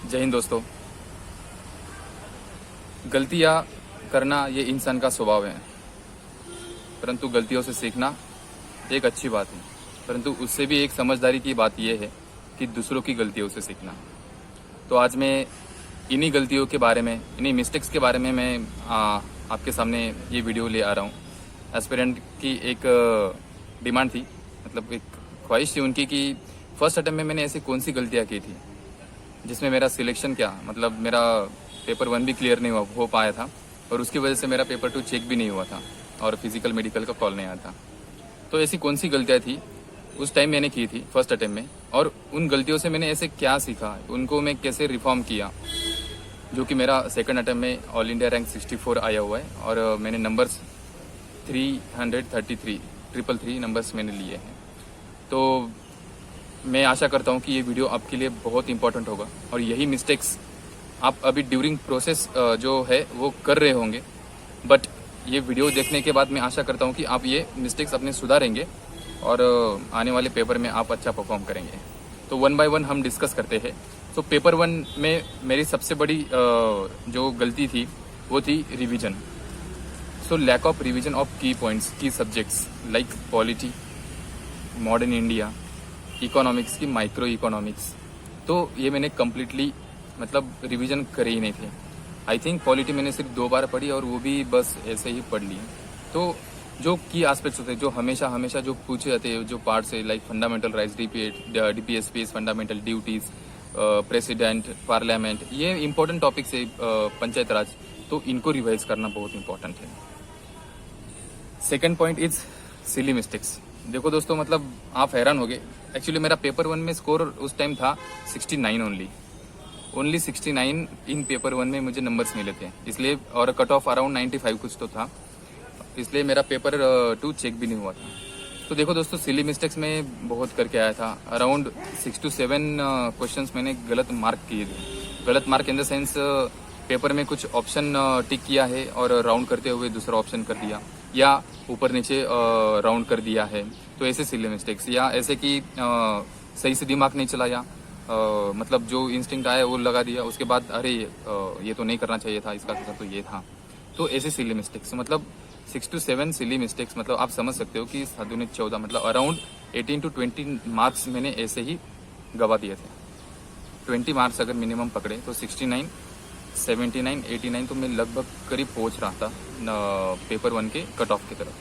जय हिंद दोस्तों। गलतियां करना ये इंसान का स्वभाव है, परंतु गलतियों से सीखना एक अच्छी बात है। परंतु उससे भी एक समझदारी की बात यह है कि दूसरों की गलतियों से सीखना। तो आज मैं इन्हीं गलतियों के बारे में, इन्हीं मिस्टेक्स के बारे में मैं आपके सामने ये वीडियो ले आ रहा हूँ। एस्पिरेंट की एक डिमांड थी, मतलब एक ख्वाहिश थी उनकी कि फर्स्ट अटेम्प्ट में मैंने ऐसी कौन सी गलतियाँ की थी जिसमें मेरा सिलेक्शन मतलब मेरा पेपर 1 भी क्लियर नहीं हो पाया था, और उसकी वजह से मेरा पेपर 2 चेक भी नहीं हुआ था और फिजिकल मेडिकल का कॉल नहीं आया था। तो ऐसी कौन सी गलतियाँ थी उस टाइम मैंने की थी फर्स्ट अटेम्प्ट में, और उन गलतियों से मैंने ऐसे क्या सीखा, उनको मैं कैसे रिफॉर्म किया, जो कि मेरा सेकंड अटेम्प्ट में ऑल इंडिया रैंक 64 आया हुआ है और मैंने नंबर्स 333 नंबर्स मैंने लिए हैं। तो मैं आशा करता हूँ कि ये वीडियो आपके लिए बहुत इंपॉर्टेंट होगा और यही मिस्टेक्स आप अभी ड्यूरिंग प्रोसेस जो है वो कर रहे होंगे, बट ये वीडियो देखने के बाद मैं आशा करता हूँ कि आप ये मिस्टेक्स अपने सुधारेंगे और आने वाले पेपर में आप अच्छा परफॉर्म करेंगे। तो 1 बाय 1 हम डिस्कस करते हैं। तो पेपर 1 में मेरी सबसे बड़ी जो गलती थी वो थी revision. So lack of revision of की पॉइंट्स, की subjects like polity, modern India, economics की माइक्रो इकोनॉमिक्स। तो ये मैंने कम्प्लीटली मतलब रिवीजन करे ही नहीं थे। आई थिंक पॉलिटी मैंने सिर्फ 2 बार पढ़ी और वो भी बस ऐसे ही पढ़ ली। तो जो की एस्पेक्ट्स होते हैं, जो हमेशा जो पूछे जाते हैं, जो पार्ट्स है like fundamental rights, DPSPs, fundamental duties, president, parliament, ये इंपॉर्टेंट टॉपिक्स है पंचायत राज, तो इनको रिवाइज करना बहुत इंपॉर्टेंट है। Second point is silly mistakes. देखो दोस्तों, मतलब आप हैरान हो गए। एक्चुअली मेरा पेपर 1 में स्कोर उस टाइम था 69 ओनली 69 इन पेपर 1 में मुझे नंबर्स मिले थे, इसलिए, और कट ऑफ अराउंड 95 कुछ तो था, इसलिए मेरा पेपर 2 चेक भी नहीं हुआ था। तो देखो दोस्तों, सिली मिस्टेक्स में बहुत करके आया था। अराउंड 6 to 7 क्वेश्चंस मैंने गलत मार्क किए थे। गलत mark in the sense paper में कुछ ऑप्शन टिक किया है और राउंड करते हुए दूसरा ऑप्शन कर दिया, या ऊपर नीचे राउंड कर दिया है। तो ऐसे सिली मिस्टेक्स, या ऐसे कि सही से दिमाग नहीं चलाया, मतलब जो इंस्टिंक्ट आया वो लगा दिया, उसके बाद अरे ये तो नहीं करना चाहिए था, इसका तो ये था। तो ऐसे सिली मिस्टेक्स, मतलब 6 to 7 सिली मिस्टेक्स, मतलब आप समझ सकते हो कि 7 दूनी 14, मतलब अराउंड 18 to 20 मार्क्स मैंने ऐसे ही गवा दिए थे। 20 मार्क्स अगर मिनिमम पकड़े तो 69, 79, 89 तो मैं लगभग करीब पहुंच रहा था पेपर 1 के कट ऑफ की तरफ।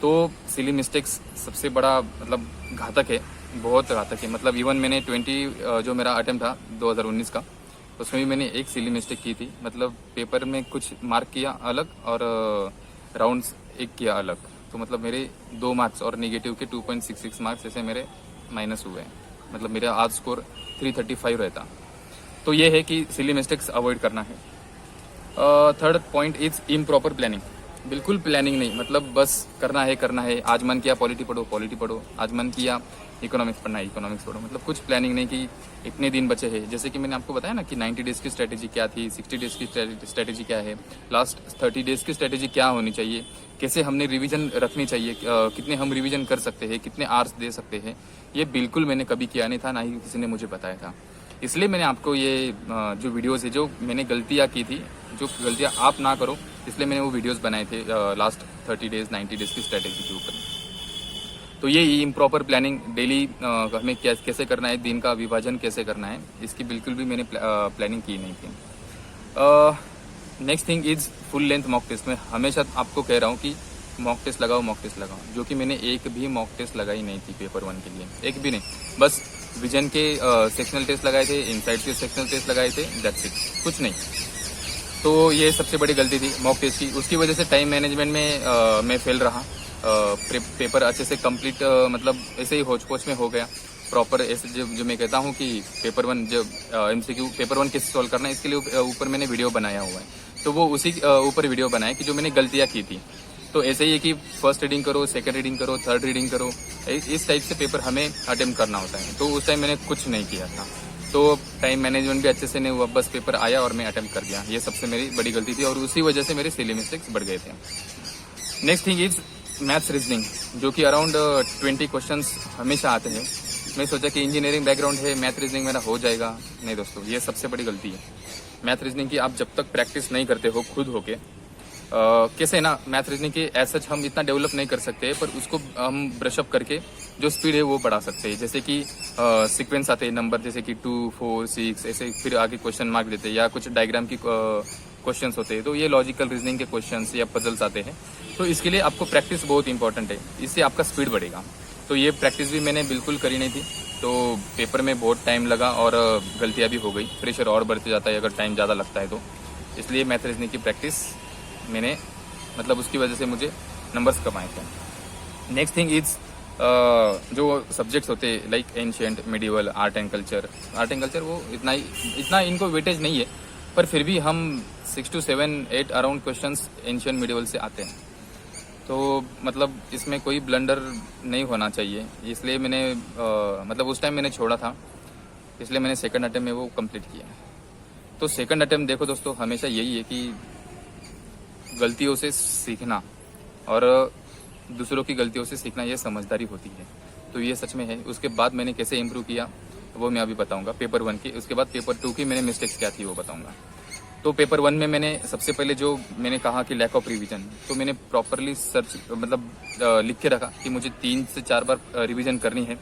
तो सिली मिस्टेक्स सबसे बड़ा मतलब घातक है, बहुत घातक है। मतलब इवन मैंने 20 जो मेरा अटेम्प्ट था 2019 का, उसमें भी मैंने एक सिली मिस्टेक की थी। मतलब पेपर में कुछ मार्क किया अलग और राउंड्स एक किया अलग, तो मतलब मेरे 2 मार्क्स और नेगेटिव के 2.66 मार्क्स ऐसे मेरे माइनस हुए हैं। मतलब मेरा आज स्कोर 335 रहता। तो ये है कि सिली मिस्टेक्स अवॉइड करना है। Third point is improper planning. बिल्कुल प्लानिंग नहीं, मतलब बस करना है। आज मन किया पॉलिटी पढ़ो, आज मन किया इकोनॉमिक्स पढ़ना है, इकोनॉमिक्स पढ़ो। मतलब कुछ प्लानिंग नहीं कि इतने दिन बचे हैं। जैसे कि मैंने आपको बताया ना कि 90 डेज की स्ट्रेटेजी क्या थी, 60 डेज की स्ट्रेटेजी क्या है, लास्ट 30 डेज की स्ट्रेटेजी क्या होनी चाहिए, कैसे हमने रिवीजन रखनी चाहिए, कितने हम रिवीजन कर सकते हैं, कितने आवर्स दे सकते हैं, ये बिल्कुल मैंने कभी किया नहीं था, ना ही किसी ने मुझे बताया था। इसलिए मैंने आपको ये जो वीडियोज़ है, जो मैंने गलतियाँ की थी, जो गलतियाँ आप ना करो, इसलिए मैंने वो वीडियोस बनाए थे लास्ट 30 डेज 90 डेज की स्ट्रेटेजी के ऊपर। तो ये इम्प्रॉपर प्लानिंग, डेली हमें कैसे करना है, दिन का विभाजन कैसे करना है, इसकी बिल्कुल भी मैंने प्लानिंग की नहीं थी। Next thing is full length mock test. मैं हमेशा आपको कह रहा हूँ कि मॉक टेस्ट लगाओ, जो कि मैंने एक भी मॉक टेस्ट लगाई नहीं थी पेपर 1 के लिए, एक भी नहीं। बस विजन के सेक्शनल टेस्ट लगाए थे, इनसाइट के सेक्शनल टेस्ट लगाए थे, दैट्स इट, कुछ नहीं। तो ये सबसे बड़ी गलती थी मॉक टेस्ट की। उसकी वजह से टाइम मैनेजमेंट में मैं फेल रहा। पेपर अच्छे से कंप्लीट मतलब ऐसे ही होच पोच में हो गया प्रॉपर। ऐसे जो मैं कहता हूँ कि पेपर 1 जब MCQ पेपर 1 कैसे सॉल्व करना है, इसके लिए ऊपर मैंने वीडियो बनाया हुआ है। तो वो उसी ऊपर वीडियो बनाया कि जो मैंने गलतियाँ की थी। तो ऐसे ही है कि फर्स्ट रीडिंग करो, सेकंड रीडिंग करो, थर्ड रीडिंग करो, इस टाइप से पेपर हमें अटेम्प्ट करना होता है। तो उस टाइम मैंने कुछ नहीं किया था, तो टाइम मैनेजमेंट भी अच्छे से नहीं हुआ, बस पेपर आया और मैं अटेम्प्ट कर दिया। ये सबसे मेरी बड़ी गलती थी और उसी वजह से मेरे सिली मिस्टेक्स बढ़ गए थे। Next thing is maths reasoning, जो कि अराउंड 20 क्वेश्चंस हमेशा आते हैं। मैं सोचा कि इंजीनियरिंग बैकग्राउंड है, मैथ रीजनिंग मेरा हो जाएगा। नहीं दोस्तों, ये सबसे बड़ी गलती है। मैथ रीजनिंग की आप जब तक प्रैक्टिस नहीं करते हो खुद होके, कैसे ना मैथ रीजनिंग के एज सच हम इतना डेवलप नहीं कर सकते, पर उसको हम ब्रशअप करके जो स्पीड है वो बढ़ा सकते हैं। जैसे कि सीक्वेंस आते हैं नंबर, जैसे कि 2, 4, 6 ऐसे, फिर आगे क्वेश्चन मार्क देते हैं, या कुछ डायग्राम की क्वेश्चंस होते हैं, तो ये लॉजिकल रीजनिंग के क्वेश्चंस या पजल्स आते हैं। तो इसके लिए आपको प्रैक्टिस बहुत इंपॉर्टेंट है, इससे आपका स्पीड बढ़ेगा। तो ये प्रैक्टिस भी मैंने बिल्कुल करी नहीं थी, तो पेपर में बहुत टाइम लगा और गलतियाँ भी हो गई। प्रेशर और बढ़ते जाता है अगर टाइम ज़्यादा लगता है तो। इसलिए मैथ रीजनिंग की प्रैक्टिस मैंने, मतलब उसकी वजह से मुझे नंबर्स कम आए थे। नेक्स्ट थिंग इज जो सब्जेक्ट्स होते हैं like ancient, medieval, art and culture वो इतना इनको वेटेज नहीं है, पर फिर भी हम 6 to 7, 8 around questions ancient medieval से आते हैं। तो मतलब इसमें कोई ब्लंडर नहीं होना चाहिए, इसलिए मैंने मतलब उस टाइम मैंने छोड़ा था, इसलिए मैंने सेकंड अटेम्प्ट में वो कंप्लीट किया। तो सेकंड अटेम्प्ट देखो दोस्तों, हमेशा यही है कि गलतियों से सीखना और दूसरों की गलतियों से सीखना, ये समझदारी होती है। तो ये सच में है। उसके बाद मैंने कैसे इम्प्रूव किया वो मैं अभी बताऊंगा पेपर 1 की। उसके बाद पेपर 2 की मैंने मिस्टेक्स क्या थी वो बताऊंगा। तो पेपर 1 में मैंने सबसे पहले जो मैंने कहा कि लैक ऑफ रिवीजन, तो मैंने प्रॉपरली सर्च मतलब लिख के रखा कि मुझे 3 से 4 बार रिवीजन करनी है,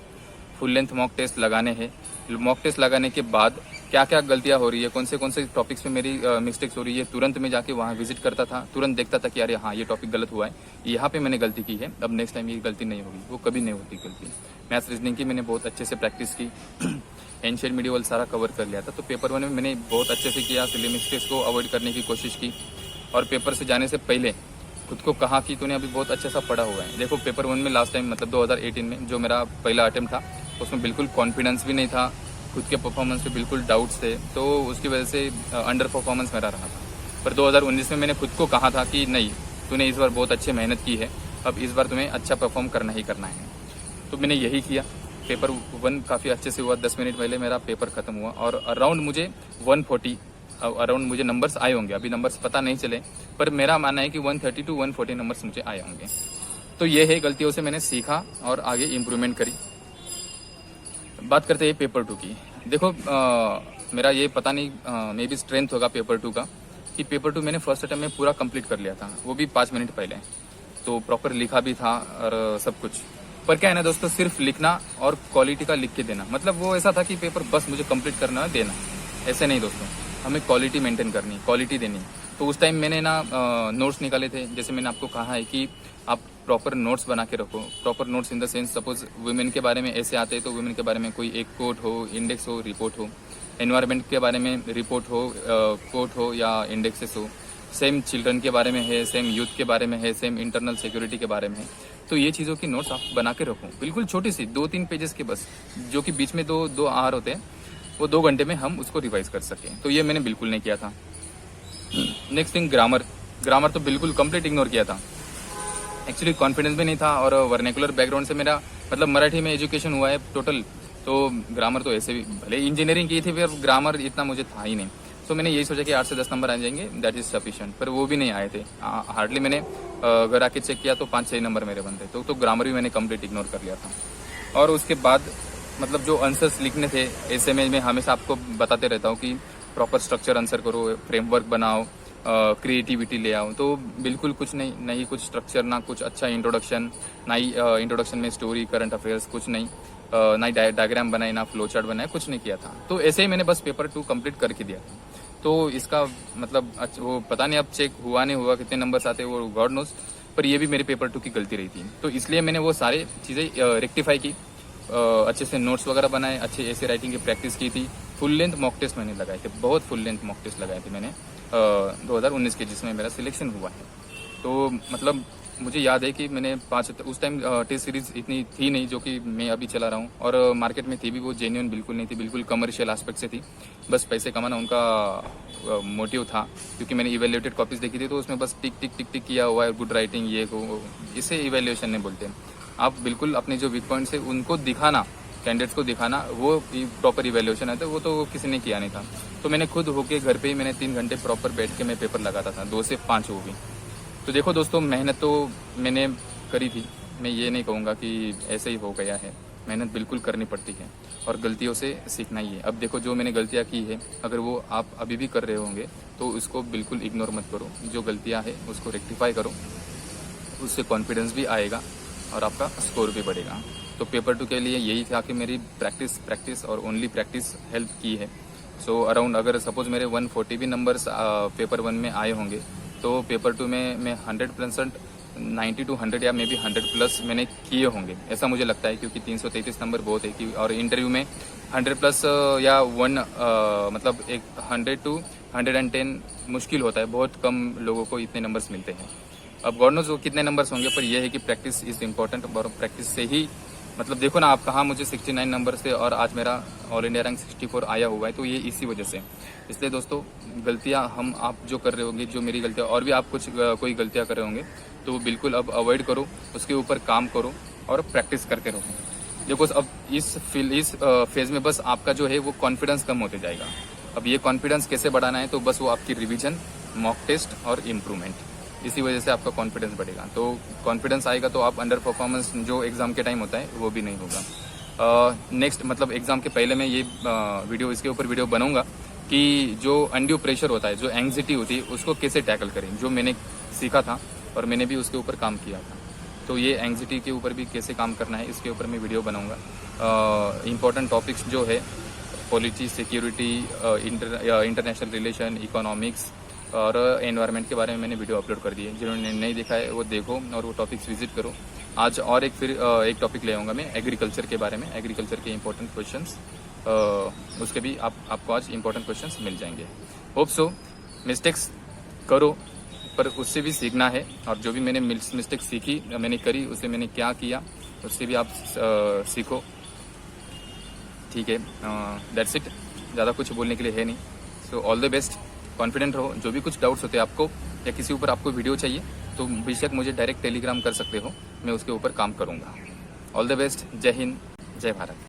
फुल लेंथ मॉक टेस्ट लगाने हैं। मॉक टेस्ट लगाने के बाद क्या क्या गलतियां हो रही है, कौन से टॉपिक्स में मेरी मिस्टेक्स हो रही है, तुरंत मैं जाके वहाँ विजिट करता था, तुरंत देखता था कि अरे हाँ ये टॉपिक गलत हुआ है, यहाँ पे मैंने गलती की है, अब नेक्स्ट टाइम ये गलती नहीं होगी। वो कभी नहीं होती गलती। मैथ्स रीजनिंग की मैंने बहुत अच्छे से प्रैक्टिस की, एंशिएंट मिडिवल सारा कवर कर लिया था। तो पेपर 1 में मैंने बहुत अच्छे से किया, सिली मिस्टेक्स को अवॉइड करने की कोशिश की, और पेपर से जाने से पहले खुद को कहा कि तूने अभी बहुत अच्छा सा पढ़ा हुआ है। देखो पेपर 1 में लास्ट टाइम मतलब 2018 में जो मेरा पहला अटेम्प्ट था, उसमें बिल्कुल कॉन्फिडेंस भी नहीं था, खुद के परफॉर्मेंस पे बिल्कुल डाउट्स थे, तो उसकी वजह से अंडर परफॉर्मेंस मेरा रहा था। पर 2019 में मैंने खुद को कहा था कि नहीं, तूने इस बार बहुत अच्छी मेहनत की है, अब इस बार तुम्हें अच्छा परफॉर्म करना ही करना है। तो मैंने यही किया। पेपर 1 काफ़ी अच्छे से हुआ, 10 मिनट पहले मेरा पेपर खत्म हुआ, और अराउंड मुझे 140 अराउंड मुझे नंबर्स आए होंगे, अभी नंबर्स पता नहीं चले, पर मेरा मानना है कि 130 to 140 नंबर्स मुझे आए होंगे। तो ये है, गलतियों से मैंने सीखा और आगे इम्प्रूवमेंट करी। बात करते हैं पेपर 2 की। देखो मेरा ये पता नहीं मे बी स्ट्रेंथ होगा पेपर 2 का, कि पेपर 2 मैंने फर्स्ट अटेम्प्ट में पूरा कंप्लीट कर लिया था, वो भी 5 मिनट पहले। तो प्रॉपर लिखा भी था और सब कुछ। पर क्या है ना दोस्तों, सिर्फ लिखना और क्वालिटी का लिख के देना, मतलब वो ऐसा था कि पेपर बस मुझे कंप्लीट करना है, देना, ऐसे नहीं दोस्तों। हमें क्वालिटी मेंटेन करनी, क्वालिटी देनी। तो उस टाइम मैंने ना नोट्स निकाले थे, जैसे मैंने आपको कहा है कि आप प्रॉपर नोट्स बना के रखो। Proper notes in the sense, suppose women के बारे में ऐसे आते हैं तो वुमेन के बारे में कोई एक कोट हो, इंडेक्स हो, रिपोर्ट हो। एनवायरनमेंट के बारे में रिपोर्ट हो, कोट हो या इंडेक्सेस हो। सेम चिल्ड्रन के बारे में है, सेम यूथ के बारे में है, सेम इंटरनल सिक्योरिटी के बारे में है। तो ये चीज़ों की नोट्स आप बना के रखो, बिल्कुल छोटी सी 2-3 पेजेस के बस, जो कि बीच में दो आहार होते हैं, वो 2 घंटे में हम उसको रिवाइज कर सकें। तो ये मैंने बिल्कुल नहीं किया था। नेक्स्ट थिंग, ग्रामर तो बिल्कुल कंप्लीट इग्नोर किया था। एक्चुअली कॉन्फिडेंस भी नहीं था, और वर्नेकुलर बैकग्राउंड से मेरा मतलब मराठी में एजुकेशन हुआ है टोटल, तो ग्रामर तो ऐसे भी, भले इंजीनियरिंग की थी फिर ग्रामर इतना मुझे था ही नहीं। तो मैंने यही सोचा कि 8 से 10 नंबर आ जाएंगे, दैट इज सफिशिएंट, पर वो भी नहीं आए थे। हार्डली मैंने घर आके चेक किया तो 5-6 नंबर मेरे बनते। तो ग्रामर भी मैंने कंप्लीट इग्नोर कर लिया था। और उसके बाद मतलब जो आंसर्स लिखने थे, ऐसे में हमेशा आपको बताते रहता हूँ कि प्रॉपर स्ट्रक्चर आंसर करो, फ्रेमवर्क बनाओ, क्रिएटिविटी ले आओ। तो बिल्कुल कुछ नहीं कुछ स्ट्रक्चर, ना कुछ अच्छा इंट्रोडक्शन, ना ही इंट्रोडक्शन में स्टोरी, करंट अफेयर्स, कुछ नहीं, ना ही डायग्राम बनाए, ना फ्लो चार्ट बनाए, कुछ नहीं किया था। तो ऐसे ही मैंने बस पेपर 2 कंप्लीट करके दिया था। तो इसका मतलब वो पता नहीं अब चेक हुआ नहीं हुआ, कितने नंबर्स आते वो गॉड नोस, पर ये भी मेरे पेपर 2 की गलती रही थी। तो इसलिए मैंने वो सारी चीज़ें रेक्टिफाई की, अच्छे से नोट्स वगैरह बनाए, अच्छे ऐसे राइटिंग की प्रैक्टिस की थी। फुल लेंथ मॉक टेस्ट मैंने लगाए थे, बहुत फुल लेंथ मॉक टेस्ट लगाए थे मैंने 2019 के, जिसमें मेरा सिलेक्शन हुआ है। तो मतलब मुझे याद है कि मैंने 5 उस टाइम टेस्ट सीरीज इतनी थी नहीं जो कि मैं अभी चला रहा हूँ, और मार्केट में थी भी वो जेन्युइन बिल्कुल नहीं थी, बिल्कुल कमर्शियल एस्पेक्ट से थी, बस पैसे कमाना उनका मोटिव था। क्योंकि मैंने इवेल्युएटेड कॉपीज देखी थी, तो उसमें बस टिक टिक टिक टिक किया हुआ है, गुड राइटिंग, ये को, इसे इवेल्युएशन नहीं बोलते। आप बिल्कुल अपने जो वीक पॉइंट्स है उनको दिखाना, कैंडिडेट्स को दिखाना, वो प्रॉपर इवेल्युएशन है। तो वो तो किसी ने किया नहीं था। तो मैंने खुद होके घर पे ही मैंने 3 घंटे प्रॉपर बैठ के मैं पेपर लगाता था, 2 से 5 वो भी। तो देखो दोस्तों, मेहनत तो मैंने करी थी, मैं ये नहीं कहूँगा कि ऐसे ही हो गया है। मेहनत बिल्कुल करनी पड़ती है और गलतियों से सीखना ही है। अब देखो जो मैंने गलतियाँ की है, अगर वो आप अभी भी कर रहे होंगे तो उसको बिल्कुल इग्नोर मत करो। जो गलतियाँ हैं उसको रेक्टिफाई करो, उससे कॉन्फिडेंस भी आएगा और आपका स्कोर भी बढ़ेगा। तो पेपर 2 के लिए यही था कि मेरी प्रैक्टिस और ओनली प्रैक्टिस हेल्प की है। सो अराउंड अगर सपोज मेरे 140 भी नंबर्स पेपर 1 में आए होंगे तो पेपर 2 में मैं 100% 90 to 100 या मे बी 100+ मैंने किए होंगे, ऐसा मुझे लगता है, क्योंकि 333 नंबर बहुत है कि और इंटरव्यू में 100+ या 1 मतलब एक 100 to 110 मुश्किल होता है। बहुत कम लोगों को इतने नंबर्स मिलते हैं। अब गॉड नोज वो कितने नंबर्स होंगे, पर यह है कि प्रैक्टिस इज़ इम्पॉर्टेंट और प्रैक्टिस से ही मतलब देखो ना आप कहाँ मुझे 69 नंबर से और आज मेरा ऑल इंडिया रैंक 64 आया हुआ है, तो ये इसी वजह से। इसलिए दोस्तों गलतियाँ आप जो कर रहे होंगे, जो मेरी गलतियाँ और भी आप कोई गलतियाँ कर रहे होंगे तो वो बिल्कुल अब अवॉइड करो, उसके ऊपर काम करो और प्रैक्टिस करते रहो। देखो अब इस फेज़ में बस आपका जो है वो कॉन्फिडेंस कम होते जाएगा। अब ये कॉन्फिडेंस कैसे बढ़ाना है, तो बस वो आपकी रिविजन, मॉक टेस्ट और इम्प्रूवमेंट, इसी वजह से आपका कॉन्फिडेंस बढ़ेगा। तो कॉन्फिडेंस आएगा तो आप अंडर परफॉर्मेंस जो एग्ज़ाम के टाइम होता है वो भी नहीं होगा। नेक्स्ट मतलब एग्ज़ाम के पहले मैं ये इसके ऊपर वीडियो बनाऊंगा कि जो अनड्यू प्रेशर होता है, जो एंग्जाइटी होती है, उसको कैसे टैकल करें, जो मैंने सीखा था और मैंने भी उसके ऊपर काम किया था। तो ये एंग्जाइटी के ऊपर भी कैसे काम करना है इसके ऊपर मैं वीडियो बनाऊंगा। इंपॉर्टेंट टॉपिक्स जो है polity, security, international relation, economics और एनवायरनमेंट के बारे में मैंने वीडियो अपलोड कर दी है। जिन्होंने नहीं देखा है वो देखो और वो टॉपिक्स विजिट करो। आज और एक टॉपिक ले आऊँगा मैं एग्रीकल्चर के बारे में, एग्रीकल्चर के इंपॉर्टेंट क्वेश्चंस, उसके भी आपको आज इंपॉर्टेंट क्वेश्चंस मिल जाएंगे। Hope so. मिस्टेक्स करो पर उससे भी सीखना है, और जो भी मैंने मिस्टेक सीखी, मैंने करी, उसे मैंने क्या किया, उससे भी आप सीखो। ठीक है, दैट्स इट। ज़्यादा कुछ बोलने के लिए है नहीं। So all the best, confident रहो। जो भी कुछ डाउट्स होते हैं आपको या किसी ऊपर आपको वीडियो चाहिए तो बेशक मुझे डायरेक्ट टेलीग्राम कर सकते हो, मैं उसके ऊपर काम करूँगा। All the best. जय हिंद, जय भारत।